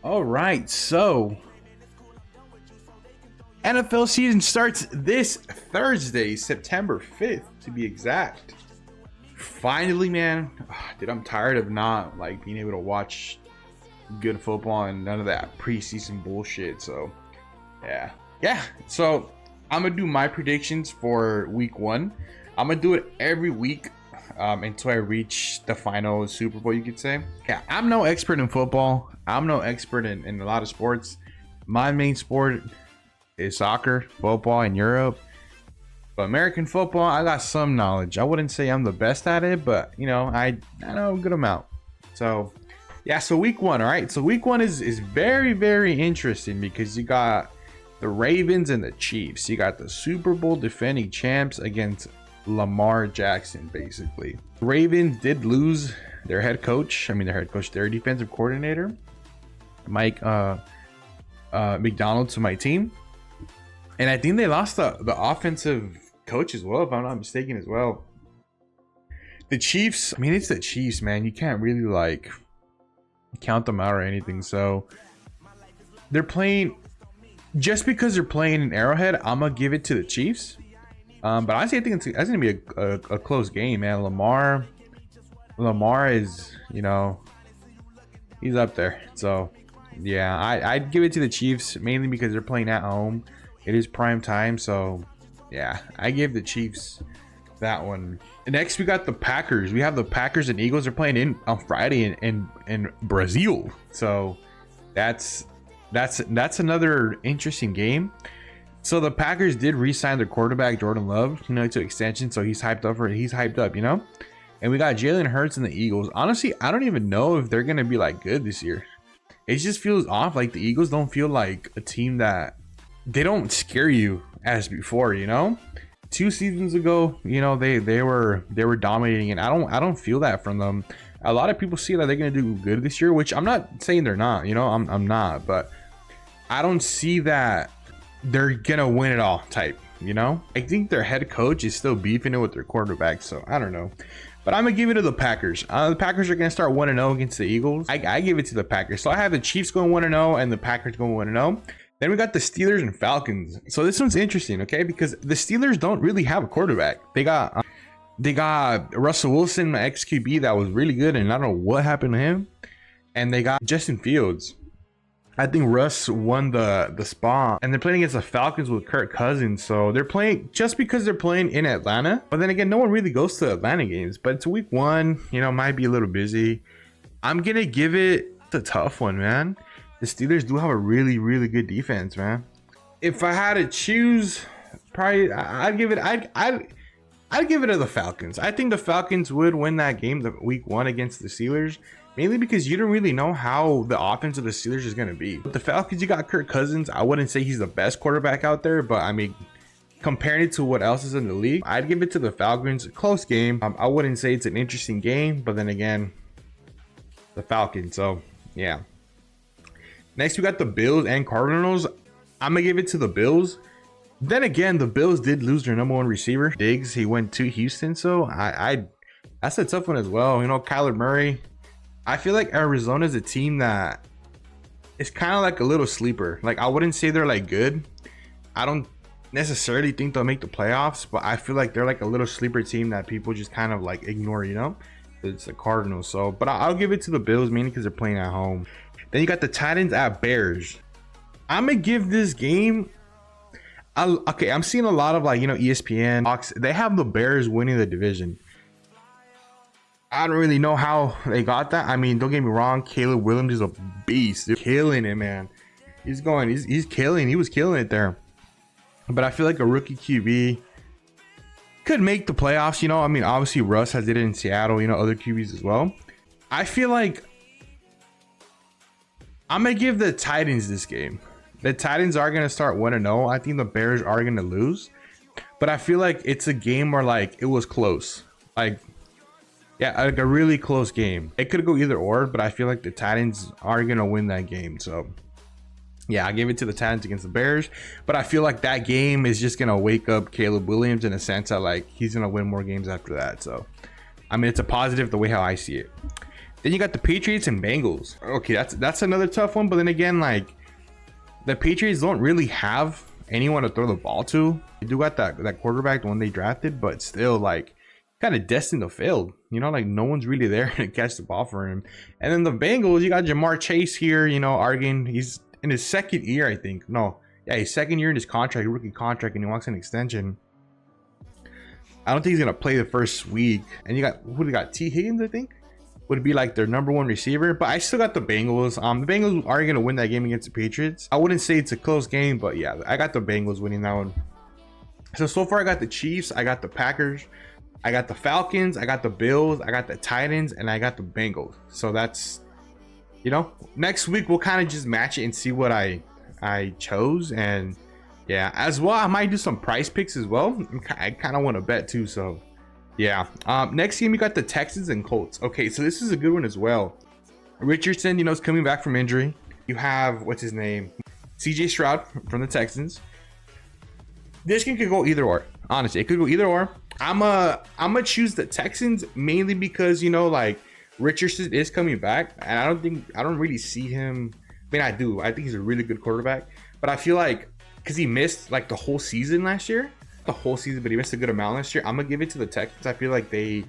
All right, so NFL season starts this Thursday, September 5th to be exact. Finally, man, dude, I'm tired of not like being able to watch good football and none of that preseason bullshit. So, yeah. So I'm gonna do my predictions for week one. I'm gonna do it every week until I reach the final Super Bowl, you could say. Yeah, I'm no expert in football. I'm no expert in a lot of sports. My main sport is soccer, football in Europe. But American football, I got some knowledge. I wouldn't say I'm the best at it, but you know, I know a good amount. So yeah, so week one, all right. So week one is very, very interesting because you got the Ravens and the Chiefs. You got the Super Bowl defending champs against Lamar Jackson, basically. The Ravens did lose their their defensive coordinator, Mike McDonald, to my team. And I think they lost the offensive coach as well, if I'm not mistaken as well. The Chiefs, I mean, it's the Chiefs, man. You can't really like count them out or anything. So they're playing, just because they're playing in Arrowhead, I'm gonna give it to the Chiefs. But honestly, I think it's gonna be a close game, man. Lamar is, you know, he's up there. So yeah, I'd give it to the Chiefs mainly because they're playing at home. It is prime time, so yeah, I give the Chiefs that one. Next, we got the Packers. We have the Packers and Eagles. They're playing on Friday in Brazil, so that's another interesting game. So the Packers did re-sign their quarterback Jordan Love, you know, to extension, so he's hyped up, you know. And we got Jalen Hurts and the Eagles. Honestly, I don't even know if they're gonna be like good this year. It just feels off. Like the Eagles don't feel like a team that, they don't scare you as before, you know. 2 seasons ago, you know, they were dominating, and I don't feel that from them. A lot of people see that they're gonna do good this year, which I'm not saying they're not, you know. I'm not, but I don't see that they're gonna win it all type, you know. I think their head coach is still beefing it with their quarterback, so I don't know. But I'm gonna give it to the Packers. The Packers are gonna start 1-0 against the Eagles. I give it to the Packers. So I have the Chiefs going 1-0 and the Packers going 1-0. Then we got the Steelers and Falcons. So this one's interesting, okay? Because the Steelers don't really have a quarterback. They got Russell Wilson, my ex-QB, that was really good, and I don't know what happened to him. And they got Justin Fields. I think Russ won the spot. And they're playing against the Falcons with Kirk Cousins. So they're playing, just because they're playing in Atlanta. But then again, no one really goes to Atlanta games. But it's week one, you know, might be a little busy. I'm going to give it a tough one, man. The Steelers do have a really, really good defense, man. If I had to choose, probably I'd give it to the Falcons. I think the Falcons would win that game, the week one against the Steelers, mainly because you don't really know how the offense of the Steelers is going to be. With the Falcons, you got Kirk Cousins. I wouldn't say he's the best quarterback out there, but I mean, comparing it to what else is in the league, I'd give it to the Falcons. Close game. I wouldn't say it's an interesting game, but then again, the Falcons. So yeah. Next, we got the Bills and Cardinals. I'm going to give it to the Bills. Then again, the Bills did lose their number one receiver, Diggs. He went to Houston, so that's a tough one as well. You know, Kyler Murray. I feel like Arizona is a team that is kind of like a little sleeper. Like, I wouldn't say they're like good. I don't necessarily think they'll make the playoffs, but I feel like they're like a little sleeper team that people just kind of like ignore, you know? It's the Cardinals. So, but I'll give it to the Bills mainly because they're playing at home. Then you got the Titans at Bears. I'm gonna give this game. Okay, I'm seeing a lot of like, you know, ESPN, Fox. They have the Bears winning the division. I don't really know how they got that. I mean, don't get me wrong. Caleb Williams is a beast. They're killing it, man. He's killing. He was killing it there. But I feel like a rookie QB could make the playoffs. You know, I mean, obviously Russ has did it in Seattle. You know, other QBs as well. I feel like I'm going to give the Titans this game. The Titans are going to start 1-0. I think the Bears are going to lose. But I feel like it's a game where, like, it was close. Like, yeah, like a really close game. It could go either or, but I feel like the Titans are going to win that game. So, yeah, I gave it to the Titans against the Bears. But I feel like that game is just going to wake up Caleb Williams in a sense that, like, he's going to win more games after that. So, I mean, it's a positive the way how I see it. Then you got the Patriots and Bengals. Okay, that's another tough one. But then again, like the Patriots don't really have anyone to throw the ball to. They do got that quarterback, the one they drafted, but still like kind of destined to fail. You know, like no one's really there to catch the ball for him. And then the Bengals, you got Jamar Chase here, you know, arguing he's in his second year, I think. No, yeah, his second year in his contract, rookie contract, and he wants an extension. I don't think he's gonna play the first week. And you got who they got? T. Higgins, I think, would be like their number one receiver. But I still got the Bengals. The Bengals are gonna win that game against the Patriots. I wouldn't say it's a close game, but yeah, I got the Bengals winning that one. So far I got the Chiefs, I got the Packers, I got the Falcons, I got the Bills, I got the Titans, and I got the Bengals. So that's, you know, next week we'll kind of just match it and see what I chose. And yeah, as well, I might do some price picks as well. I kind of want to bet too. So yeah, next game we got the Texans and Colts. Okay, so this is a good one as well. Richardson, you know, is coming back from injury. You have, what's his name, CJ Stroud from the Texans. This game could go either or. Honestly, it could go either or. I'm gonna choose the Texans mainly because, you know, like Richardson is coming back, and I don't really see him. I mean, I do. I think he's a really good quarterback, but I feel like because he missed like the whole season last year, but he missed a good amount last year. I'm gonna give it to the Texans. I feel like they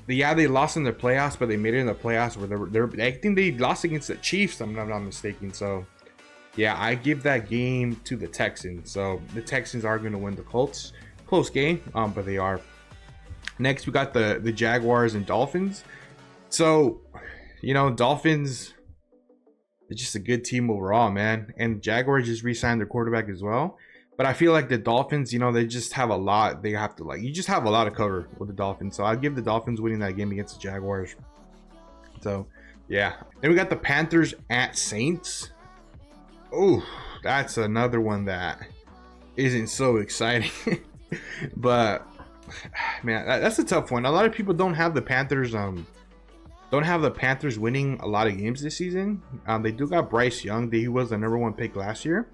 lost in the playoffs, but they made it in the playoffs where I think they lost against the Chiefs. I'm not mistaken. So yeah, I give that game to the Texans. So the Texans are going to win the Colts. Close game, but they are. Next, we got the Jaguars and Dolphins. So, you know, Dolphins, they're just a good team overall, man. And Jaguars just re-signed their quarterback as well. But I feel like the Dolphins, you know, they just have a lot. They have to, like, you just have a lot of cover with the Dolphins. So I'd give the Dolphins winning that game against the Jaguars. So, yeah. Then we got the Panthers at Saints. Oh, that's another one that isn't so exciting. But man, that's a tough one. A lot of people don't have the Panthers winning a lot of games this season. They do got Bryce Young. He was the number one pick last year.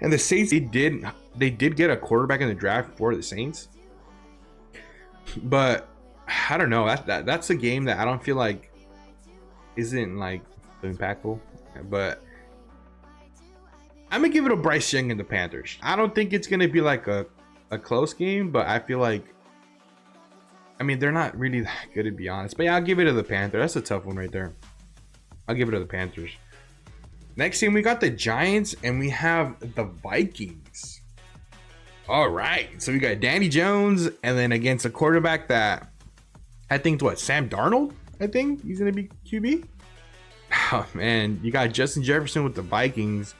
And the Saints, they did get a quarterback in the draft for the Saints. But I don't know. That's a game that I don't feel like isn't like impactful. But I'm gonna give it a Bryce Young and the Panthers. I don't think it's gonna be like a close game, but I feel like, I mean, they're not really that good to be honest. But yeah, I'll give it to the Panthers. That's a tough one right there. I'll give it to the Panthers. Next game, we got the Giants and we have the Vikings. All right, so we got Danny Jones, and then against a quarterback that I think Sam Darnold. I think he's gonna be QB. Oh man, you got Justin Jefferson with the Vikings.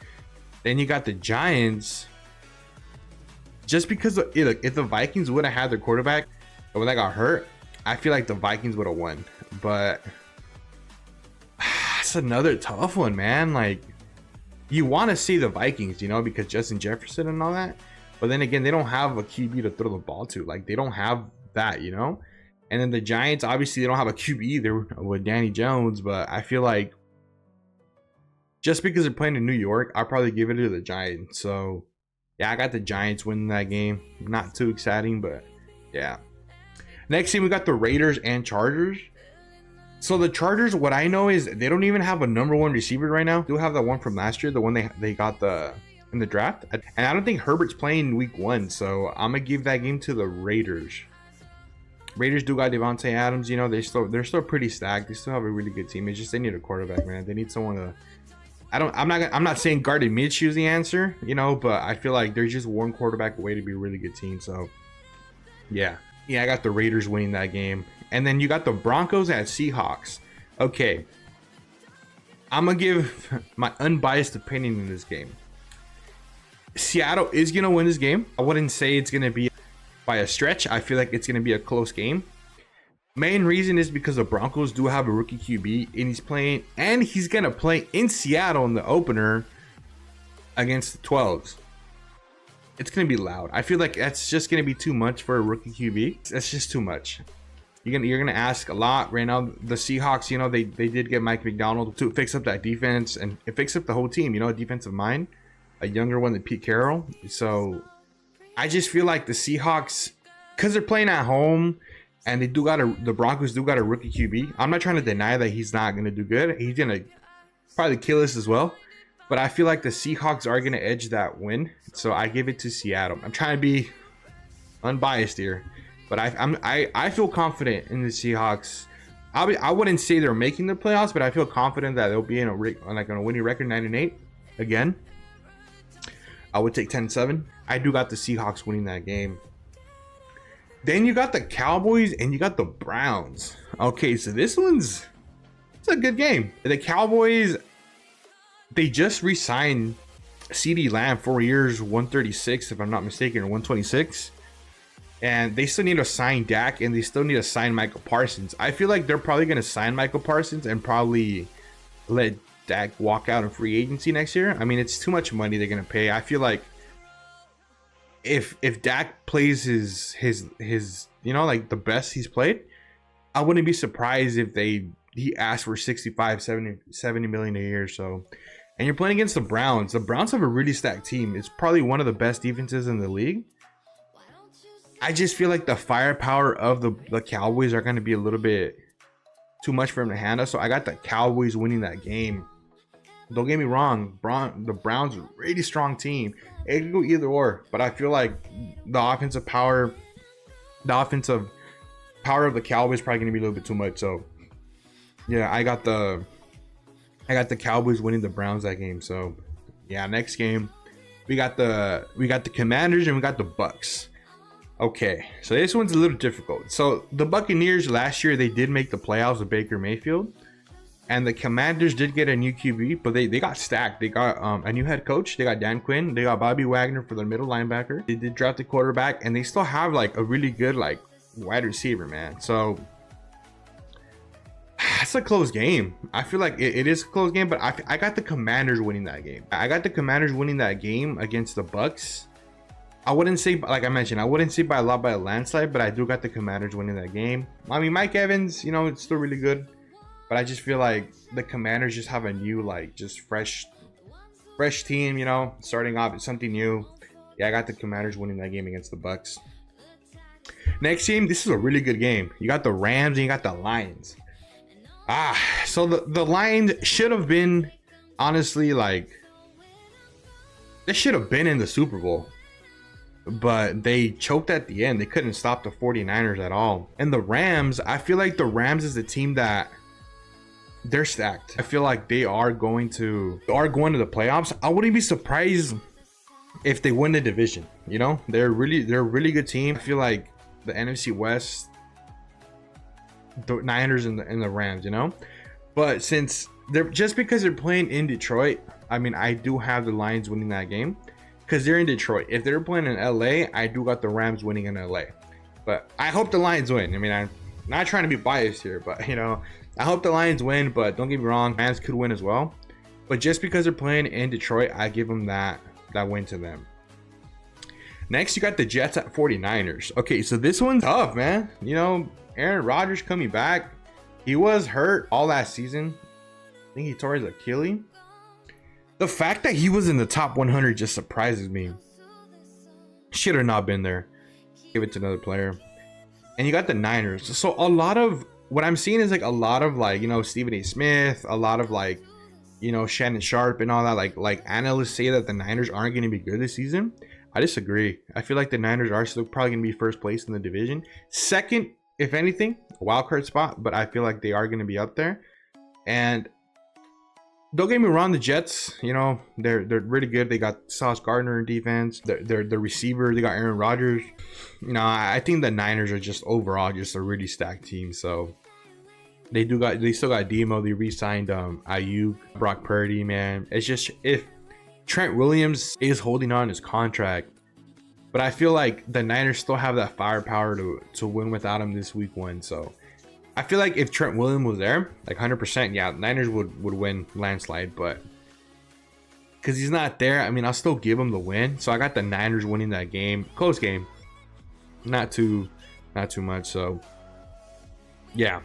Then you got the Giants. Just because if the Vikings would have had their quarterback when that got hurt, I feel like the Vikings would have won. But it's another tough one, man. Like, you want to see the Vikings, you know, because Justin Jefferson and all that. But then again, they don't have a QB to throw the ball to. Like, they don't have that, you know. And then the Giants, obviously, they don't have a QB either with Danny Jones. But I feel like just because they're playing in New York, I'll probably give it to the Giants. So, yeah, I got the Giants winning that game. Not too exciting, but yeah. Next team, we got the Raiders and Chargers. So the Chargers, what I know is they don't even have a number one receiver right now. They do have that one from last year, the one they got in the draft. And I don't think Herbert's playing week 1. So I'm going to give that game to the Raiders. Raiders do got Devontae Adams. You know, they're still pretty stacked. They still have a really good team. It's just they need a quarterback, man. They need someone to... I'm not saying Gardner Minshew is the answer, you know, but I feel like there's just one quarterback away to be a really good team. So yeah, I got the Raiders winning that game. And then you got the Broncos at Seahawks. Okay, I'm gonna give my unbiased opinion in this game. Seattle is gonna win this game. I wouldn't say it's gonna be by a stretch. I feel like it's gonna be a close game. Main reason is because the Broncos do have a rookie QB, and he's gonna play in Seattle in the opener against the 12s. It's gonna be loud. I feel like that's just gonna be too much for a rookie QB. That's just too much. You're gonna ask a lot right now. The Seahawks, you know, they did get Mike McDonald to fix up that defense, and it fixed up the whole team. You know, a defensive mind, a younger one than Pete Carroll. So I just feel like the Seahawks, because they're playing at home, and the Broncos do got a rookie QB. I'm not trying to deny that he's not gonna do good. He's gonna probably kill us as well. But I feel like the Seahawks are gonna edge that win, so I give it to Seattle. I'm trying to be unbiased here, but I feel confident in the Seahawks. I wouldn't say they're making the playoffs, but I feel confident that they'll be in a winning record, 9-8 again. I would take 10-7. I do got the Seahawks winning that game. Then you got the Cowboys and you got the Browns. Okay, so it's a good game. The Cowboys, they just re-signed CeeDee Lamb 4 years, 136 if I'm not mistaken, or 126. And they still need to sign Dak, and they still need to sign Michael Parsons. I feel like they're probably going to sign Michael Parsons and probably let Dak walk out in free agency next year. I mean, it's too much money they're going to pay. I feel like if Dak plays his like the best he's played, I wouldn't be surprised if he asked for 65, 70 million a year. So, and you're playing against the Browns. The Browns have a really stacked team. It's probably one of the best defenses in the league. I just feel like the firepower of the Cowboys are going to be a little bit too much for him to handle. So I got the Cowboys winning that game. Don't get me wrong, the Browns are a really strong team. It could go either or, but I feel like the offensive power of the Cowboys is probably going to be a little bit too much. So yeah, I got the Cowboys winning the Browns that game. So yeah, next game we got the Commanders and we got the Bucks. Okay, so this one's a little difficult. So the Buccaneers last year, they did make the playoffs with Baker Mayfield, and the Commanders did get a new QB, but they got stacked. They got a new head coach. They got Dan Quinn. They got Bobby Wagner for their middle linebacker. They did draft the quarterback, and they still have like a really good like wide receiver, man. So it's a close game. I feel like it is a close game, but I got the Commanders winning that game. I got the Commanders winning that game against the Bucks. I wouldn't say, like I mentioned, I wouldn't say by a landslide, but I do got the Commanders winning that game. I mean, Mike Evans, it's still really good, but I just feel like the Commanders just have a new, like, just fresh team, starting off with something new. Yeah, I got the Commanders winning that game against the Bucks. Next game, this is a really good game. You got the Rams and you got the Lions. So the Lions should have been, honestly, like, they should have been in the Super Bowl. But they choked at the end. They couldn't stop the 49ers at all. And the Rams, I feel like the Rams is the team that they're stacked. I feel like they are going to the playoffs. I wouldn't be surprised if they win the division. They're a really good team. I feel like the NFC West, the Niners and the Rams, But since because they're playing in Detroit, I mean, I do have the Lions winning that game. Because they're in Detroit. If they're playing in LA, I do got the Rams winning in LA. But I hope the Lions win. I mean, I'm not trying to be biased here, but I hope the Lions win. But don't get me wrong, Rams could win as well. But just because they're playing in Detroit, I give them that win to them. Next, you got the Jets at 49ers. Okay, so this one's tough, man. Aaron Rodgers coming back. He was hurt all last season. I think he tore his Achilles. The fact that he was in the top 100 just surprises me. Should have not been there. Give it to another player. And you got the Niners. So a lot of what I'm seeing is like a lot of like, Stephen A. Smith, a lot of like, Shannon Sharp and all that. Like analysts say that the Niners aren't going to be good this season. I disagree. I feel like the Niners are still probably going to be first place in the division. Second, if anything, a wild card spot. But I feel like they are going to be up there. And don't get me wrong, the Jets, they're really good. They got Sauce Gardner in defense. They're the receiver. They got Aaron Rodgers. I think the Niners are just overall just a really stacked team. So they still got Demo. They re-signed Ayuk, Brock Purdy, man. It's just if Trent Williams is holding on his contract, but I feel like the Niners still have that firepower to win without him this week 1. So I feel like if Trent Williams was there, like 100%, yeah, Niners would win landslide. But because he's not there, I mean, I'll still give him the win. So I got the Niners winning that game. Close game. Not too much. So yeah.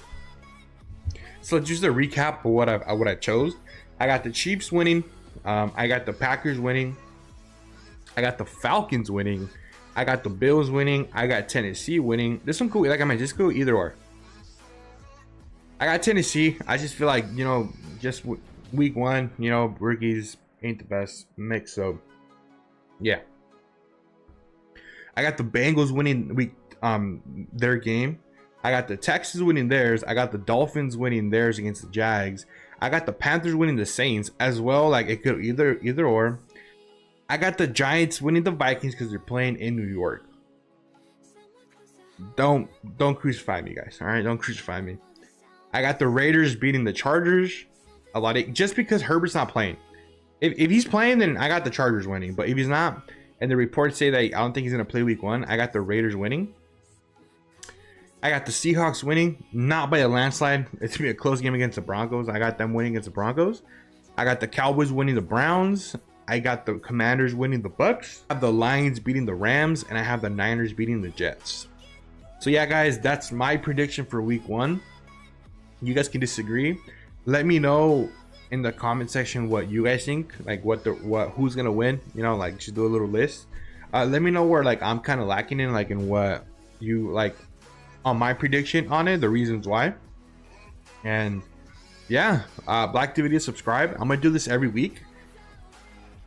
So just a recap of what I chose. I got the Chiefs winning. I got the Packers winning. I got the Falcons winning. I got the Bills winning. I got Tennessee winning. This one cool. Like I mentioned, just go either or. I got Tennessee. I just feel like, you know, just week one, you know, rookies ain't the best mix. So, yeah. I got the Bengals winning their game. I got the Texans winning theirs. I got the Dolphins winning theirs against the Jags. I got the Panthers winning the Saints as well. Like it could either or. I got the Giants winning the Vikings because they're playing in New York. Don't crucify me, guys. All right, don't crucify me. I got the Raiders beating the Chargers. Just because Herbert's not playing. If he's playing, then I got the Chargers winning. But if he's not, and the reports say that I don't think he's gonna play week one, I got the Raiders winning. I got the Seahawks winning, not by a landslide. It's gonna be a close game against the Broncos. I got them winning against the Broncos. I got the Cowboys winning the Browns. I got the Commanders winning the Bucks. I have the Lions beating the Rams, and I have the Niners beating the Jets. So yeah, guys, that's my prediction for week one. You guys can disagree. Let me know in the comment section what you guys think, like who's gonna win. You know, like just do a little list. Let me know where like I'm kind of lacking in, like in what you like on my prediction on it, the reasons why. And yeah, Black Video, subscribe. I'm gonna do this every week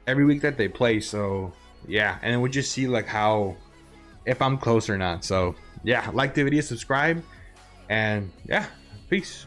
that they play. So yeah, and we'll just see like how, if I'm close or not. So yeah, like the video, subscribe, and yeah, peace.